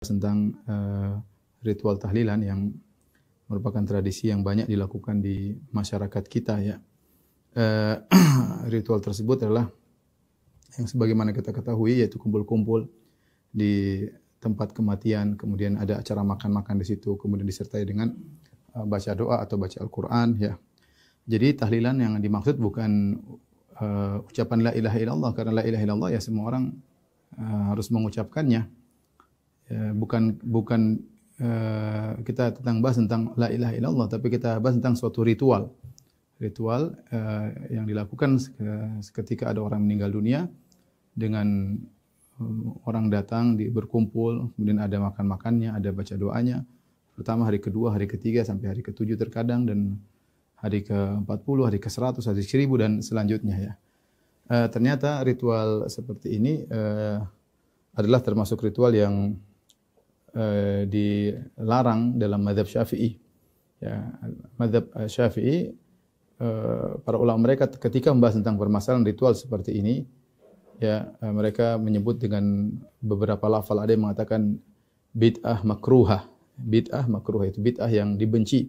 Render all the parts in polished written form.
tentang ritual tahlilan yang merupakan tradisi yang banyak dilakukan di masyarakat kita ya. Ritual tersebut adalah yang sebagaimana kita ketahui yaitu kumpul-kumpul di tempat kematian, kemudian ada acara makan-makan di situ, kemudian disertai dengan baca doa atau baca Al-Qur'an ya. Jadi tahlilan yang dimaksud bukan ucapan la ilaha illallah, karena la ilaha illallah ya semua orang harus mengucapkannya. Bukan kita bahas tentang la ilaha illallah, tapi kita bahas tentang suatu ritual yang dilakukan ketika ada orang meninggal dunia dengan orang datang berkumpul, kemudian ada makan-makannya, ada baca doanya. Pertama, hari kedua, hari ketiga, sampai hari ke-7 terkadang, dan hari ke-40, hari ke-100, hari ke-1000 dan selanjutnya ya. Ternyata ritual seperti ini adalah termasuk ritual yang dilarang dalam mazhab Syafi'i. Ya, mazhab Syafi'i, para ulama mereka ketika membahas tentang permasalahan ritual seperti ini, ya mereka menyebut dengan beberapa lafal. Ada yang mengatakan bid'ah makruhah. Bid'ah makruhah itu bid'ah yang dibenci.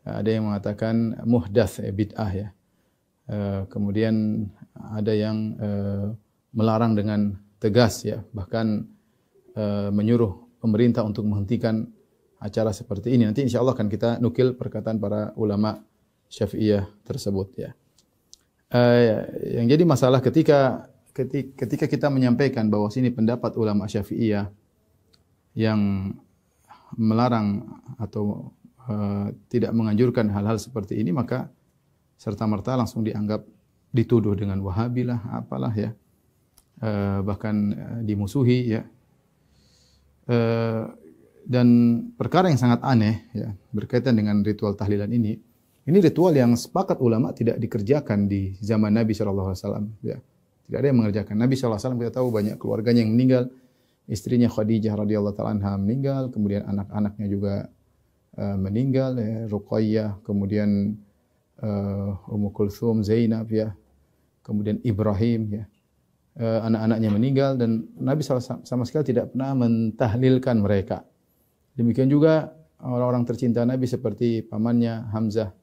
Ada yang mengatakan muhdats bid'ah ya. Kemudian ada yang melarang dengan tegas ya, bahkan menyuruh pemerintah untuk menghentikan acara seperti ini. Nanti insyaallah akan kita nukil perkataan para ulama Syafi'iyah tersebut ya. Yang jadi masalah ketika kita menyampaikan bahwa sini pendapat ulama Syafi'iyah yang melarang atau tidak menganjurkan hal-hal seperti ini, maka serta-merta langsung dianggap dituduh dengan Wahabilah, apalah ya, bahkan dimusuhi ya. Dan perkara yang sangat aneh ya berkaitan dengan ritual tahlilan ini ritual yang sepakat ulama tidak dikerjakan di zaman Nabi sallallahu alaihi wasallam ya. Tidak ada yang mengerjakan. Nabi sallallahu alaihi wasallam kita tahu banyak keluarganya yang meninggal. Istrinya Khadijah radhiyallahu taala anha meninggal, kemudian anak-anaknya juga meninggal ya, Ruqayyah, kemudian Ummu Kulthum, Zainab ya. Kemudian Ibrahim ya. Anak-anaknya meninggal dan Nabi SAW sama sekali tidak pernah mentahlilkan mereka. Demikian juga orang-orang tercinta Nabi seperti pamannya Hamzah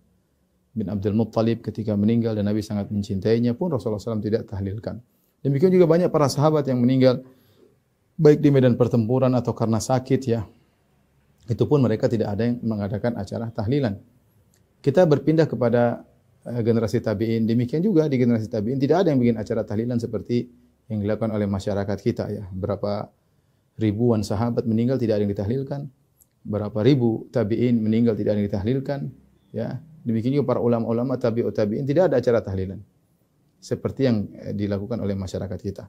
bin Abdul Muttalib ketika meninggal dan Nabi sangat mencintainya pun Rasulullah SAW tidak tahlilkan. Demikian juga banyak para sahabat yang meninggal baik di medan pertempuran atau karena sakit ya. Itu pun mereka tidak ada yang mengadakan acara tahlilan. Kita berpindah kepada generasi tabi'in. Demikian juga di generasi tabi'in tidak ada yang bikin acara tahlilan seperti yang dilakukan oleh masyarakat kita ya. Berapa ribuan sahabat meninggal tidak ada yang ditahlilkan. Berapa ribu tabi'in meninggal tidak ada yang ditahlilkan ya. Demikian juga para ulama-ulama tabi'in tidak ada acara tahlilan seperti yang dilakukan oleh masyarakat kita.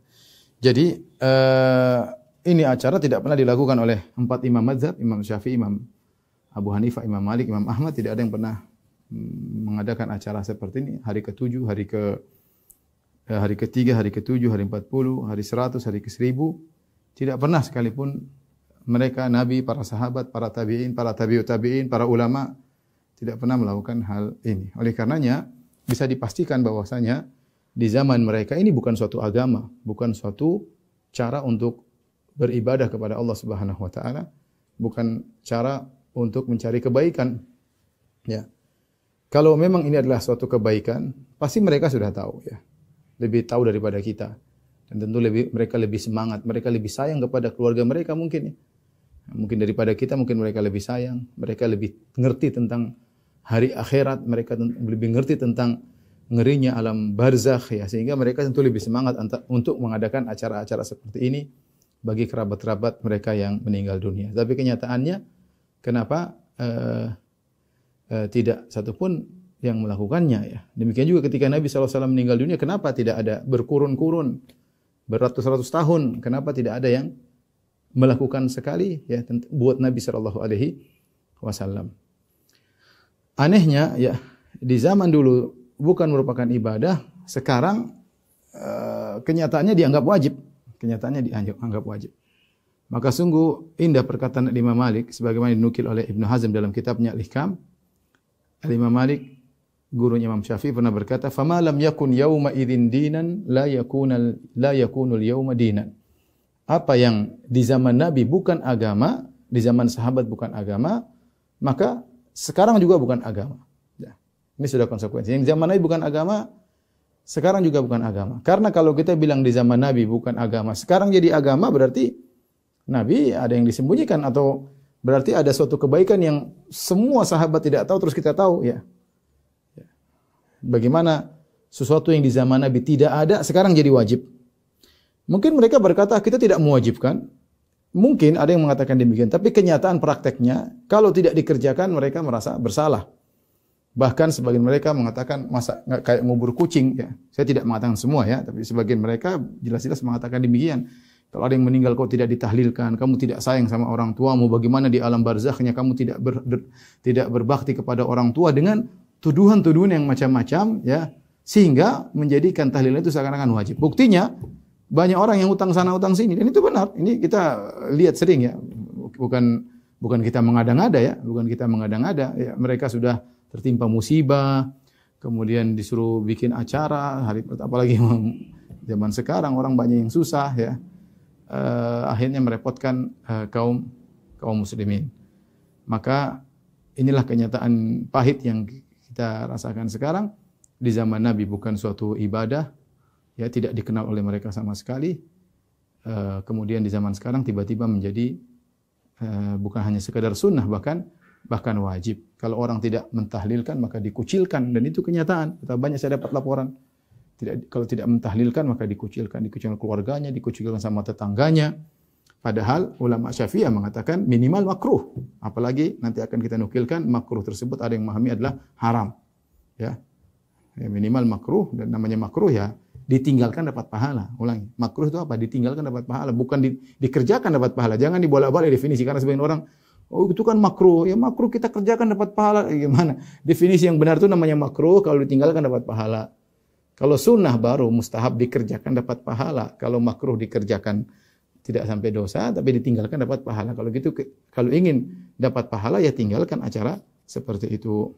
Jadi ini acara tidak pernah dilakukan oleh 4 imam mazhab, Imam Syafi'i, Imam Abu Hanifah, Imam Malik, Imam Ahmad, tidak ada yang pernah mengadakan acara seperti ini. Hari ke-7, hari ke-3, hari ke-7, hari 40, hari 100, hari ke-1000 tidak pernah sekalipun mereka, Nabi, para sahabat, para tabi'in, para tabi'ut tabi'in, para ulama tidak pernah melakukan hal ini. Oleh karenanya bisa dipastikan bahwasanya di zaman mereka ini bukan suatu agama, bukan suatu cara untuk beribadah kepada Allah Subhanahu wa taala, bukan cara untuk mencari kebaikan. Ya. Kalau memang ini adalah suatu kebaikan, pasti mereka sudah tahu ya. Lebih tahu daripada kita. Dan tentu mereka lebih semangat, mereka lebih sayang kepada keluarga mereka mungkin ya. Mungkin daripada kita, mungkin mereka lebih sayang, mereka lebih ngerti tentang hari akhirat, mereka lebih ngerti tentang ngerinya alam barzakh ya, sehingga mereka tentu lebih semangat untuk mengadakan acara-acara seperti ini bagi kerabat-kerabat mereka yang meninggal dunia. Tapi kenyataannya kenapa tidak satupun yang melakukannya ya. Demikian juga ketika Nabi SAW meninggal dunia, kenapa tidak ada berkurun-kurun beratus-ratus tahun, kenapa tidak ada yang melakukan sekali ya buat Nabi SAW. Anehnya ya, di zaman dulu bukan merupakan ibadah, sekarang kenyataannya dianggap wajib. Kenyataannya dianggap wajib. Maka sungguh indah perkataan Imam Malik sebagaimana dinukil oleh Ibnu Hazm dalam kitabnya Al-Ihkam. Imam Malik, gurunya Imam Syafi'i, pernah berkata, "Fama lam yakun yauma idzin dinan la yakunul yauma dinan." apa yang di zaman Nabi bukan agama, di zaman sahabat bukan agama, maka sekarang juga bukan agama. Ya. Ini sudah konsekuensi. Yang zaman Nabi bukan agama, sekarang juga bukan agama. Karena kalau kita bilang di zaman Nabi bukan agama, sekarang jadi agama, berarti Nabi ada yang disembunyikan, atau berarti ada suatu kebaikan yang semua sahabat tidak tahu terus kita tahu, ya. Bagaimana sesuatu yang di zaman Nabi tidak ada sekarang jadi wajib? Mungkin mereka berkata kita tidak mewajibkan. Mungkin ada yang mengatakan demikian, tapi kenyataan prakteknya kalau tidak dikerjakan mereka merasa bersalah. Bahkan sebagian mereka mengatakan masa kayak ngubur kucing, ya. Saya tidak mengatakan semua, ya, tapi sebagian mereka jelas-jelas mengatakan demikian. Kalau ada yang meninggal kau tidak ditahlilkan, kamu tidak sayang sama orang tuamu, bagaimana di alam barzakhnya kamu tidak berbakti kepada orang tua, dengan tuduhan-tuduhan yang macam-macam, ya, sehingga menjadikan tahlil itu seakan-akan wajib. Buktinya banyak orang yang utang sana utang sini, dan itu benar. Ini kita lihat sering, ya. Bukan kita mengada-ngada, ya, bukan kita mengada-ngada, ya. Mereka sudah tertimpa musibah, kemudian disuruh bikin acara apalagi zaman sekarang orang banyak yang susah, ya. Akhirnya merepotkan kaum muslimin. Maka inilah kenyataan pahit yang kita rasakan sekarang. Di zaman Nabi bukan suatu ibadah, ya, tidak dikenal oleh mereka sama sekali. Kemudian di zaman sekarang tiba-tiba menjadi bukan hanya sekadar sunnah, bahkan wajib. Kalau orang tidak mentahlilkan maka dikucilkan, dan itu kenyataan. Banyak saya dapat laporan. Kalau tidak mentahlilkan maka dikucilkan keluarganya, dikucilkan sama tetangganya. Padahal ulama Syafi'iyah mengatakan minimal makruh. Apalagi nanti akan kita nukilkan makruh tersebut ada yang memahami adalah haram. Ya. Ya, minimal makruh, dan namanya makruh, ya, ditinggalkan dapat pahala. Ulangi, makruh itu apa? Ditinggalkan dapat pahala, bukan dikerjakan dapat pahala. Jangan dibolak-balik definisi, karena sebagian orang, oh itu kan makruh. Ya makruh kita kerjakan dapat pahala. Gimana? Definisi yang benar itu namanya makruh kalau ditinggalkan dapat pahala. Kalau sunnah baru mustahab dikerjakan dapat pahala. Kalau makruh dikerjakan tidak sampai dosa, tapi ditinggalkan dapat pahala. Kalau gitu, kalau ingin dapat pahala, ya tinggalkan acara seperti itu.